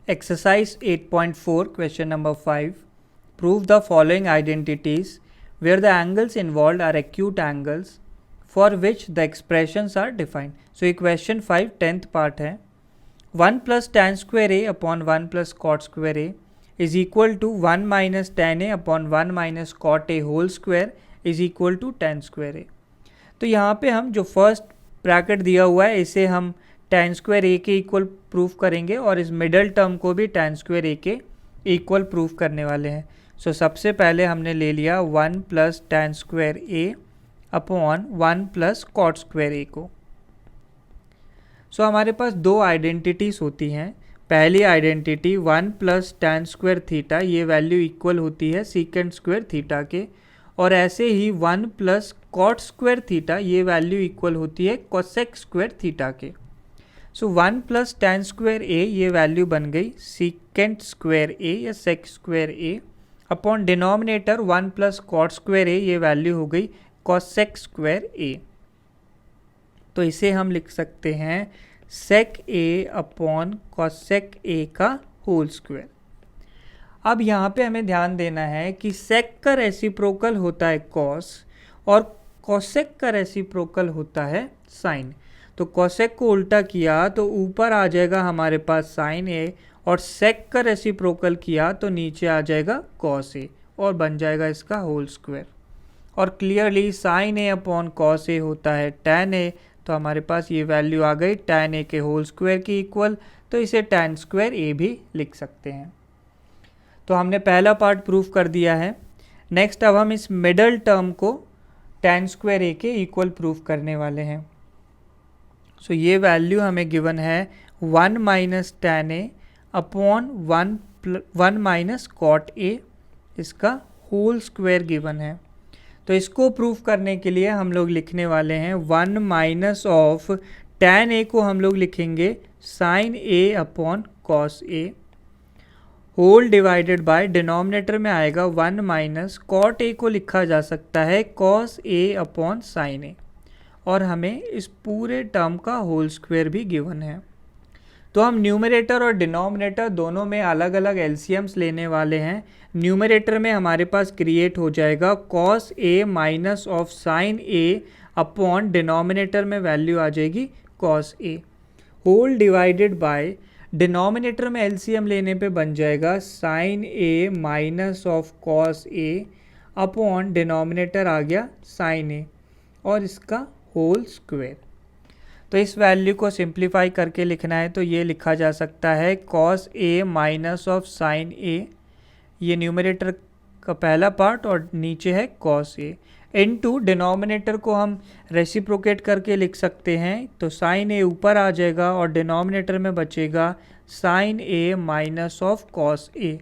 Exercise 8.4 question number 5. Prove the following identities where the angles involved are acute angles for which the expressions are defined. So ये question 5 10th part है. 1 plus tan square a upon 1 plus cot square a is equal to 1 minus tan a upon 1 minus cot a whole square is equal to tan square a. तो यहाँ पे हम जो first bracket दिया हुआ है इसे हम tan स्क्वायर ए के इक्वल प्रूफ करेंगे और इस मिडल टर्म को भी tan स्क्वायर ए के इक्वल प्रूफ करने वाले हैं. सो सबसे पहले हमने ले लिया 1 plus tan square A upon 1 plus cot square ए को. सो हमारे पास दो आइडेंटिटीज़ होती हैं. पहली identity 1 plus tan square theta, ये वैल्यू इक्वल होती है सीकेंड स्क्वायर थीटा के, और ऐसे ही 1 प्लस कॉट स्क्वायर थीटा, ये वैल्यू इक्वल होती है कोसेक स्क्वायर थीटा के. सो 1 प्लस tan स्क्वायर ए, ये वैल्यू बन गई सीकेंट स्क्वायर ए या sec square A upon denominator 1 plus cot square A, ये वैल्यू हो गई कोसेक स्क्वायर ए. तो इसे हम लिख सकते हैं सेक ए अपॉन कोसेक ए का होल स्क्वायर. अब यहाँ पे हमें ध्यान देना है कि सेक का रेसिप्रोकल होता है कॉस और कोसेक का रेसिप्रोकल होता है साइन. तो कोसेक को उल्टा किया तो ऊपर आ जाएगा हमारे पास साइन ए, और सेक का रेसिप्रोकल किया तो नीचे आ जाएगा कॉस ए और बन जाएगा इसका होल स्क्वायर. और clearly sign A upon cos ए होता है टैन ए, तो हमारे पास ये वैल्यू आ गई टैन ए के होल स्क्वायर की इक्वल. तो इसे टैन स्क्वायर ए भी लिख सकते हैं. तो हमने पहला पार्ट प्रूफ कर दिया है. नेक्स्ट अब हम इस मिडल टर्म को टैन स्क्वायर ए के इक्वल प्रूफ करने वाले हैं. सो ये वैल्यू हमें गिवन है 1 minus tan A upon 1 minus cot A, इसका होल स्क्वायर गिवन है. तो इसको प्रूफ करने के लिए हम लोग लिखने वाले हैं 1 माइनस ऑफ टैन ए को हम लोग लिखेंगे sine A upon cos A, whole divided by denominator में आएगा 1 माइनस कॉट ए को लिखा जा सकता है cos A upon sine A, और हमें इस पूरे टर्म का होल स्क्वायर भी गिवन है. तो हम न्यूमरेटर और डिनोमिनेटर दोनों में अलग अलग एलसीएम्स लेने वाले हैं. न्यूमरेटर में हमारे पास क्रिएट हो जाएगा cos A minus of sine A upon denominator में वैल्यू आ जाएगी cos A, whole divided by denominator में एलसीएम लेने पे बन जाएगा sine A minus of cos A upon denominator आ गया साइन ए और इसका होल स्क्वायर. तो इस वैल्यू को सिंप्लीफाई करके लिखना है तो ये लिखा जा सकता है cos A minus of sine A, ये न्यूमरेटर का पहला पार्ट, और नीचे है कॉस ए इनटू डिनोमिनेटर को हम रेसिप्रोकेट करके लिख सकते हैं. तो साइन ए ऊपर आ जाएगा और डिनोमिनेटर में बचेगा sine A minus of cos A,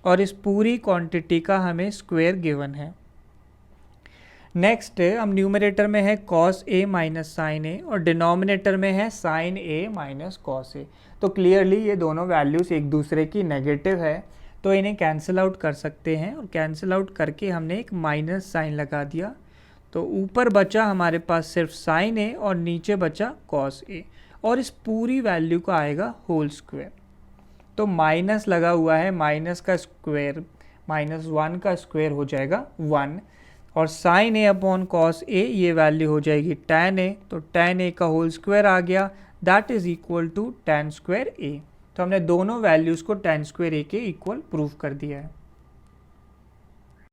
और इस पूरी क्वांटिटी का हमें स्क्वायर गिवन है. नेक्स्ट हम न्यूमरेटर में है cos A minus sine A और डिनोमिनेटर में है sine A minus cos A. तो क्लियरली ये दोनों वैल्यूज़ एक दूसरे की नेगेटिव है, तो इन्हें कैंसिल आउट कर सकते हैं, और कैंसिल आउट करके हमने एक माइनस साइन लगा दिया. तो ऊपर बचा हमारे पास सिर्फ साइन ए और नीचे बचा कॉस ए, और इस पूरी वैल्यू का आएगा होल स्क्वायर. तो माइनस लगा हुआ है, माइनस का स्क्वायर -1 का स्क्वायर हो जाएगा 1, और साइन ए अपॉन कॉस ए ये वैल्यू हो जाएगी टैन ए, तो टैन ए का होल स्क्वायर आ गया, that is equal to tan square A. तो हमने दोनों वैल्यूज़ को टैन स्क्वायर ए के इक्वल प्रूफ कर दिया है.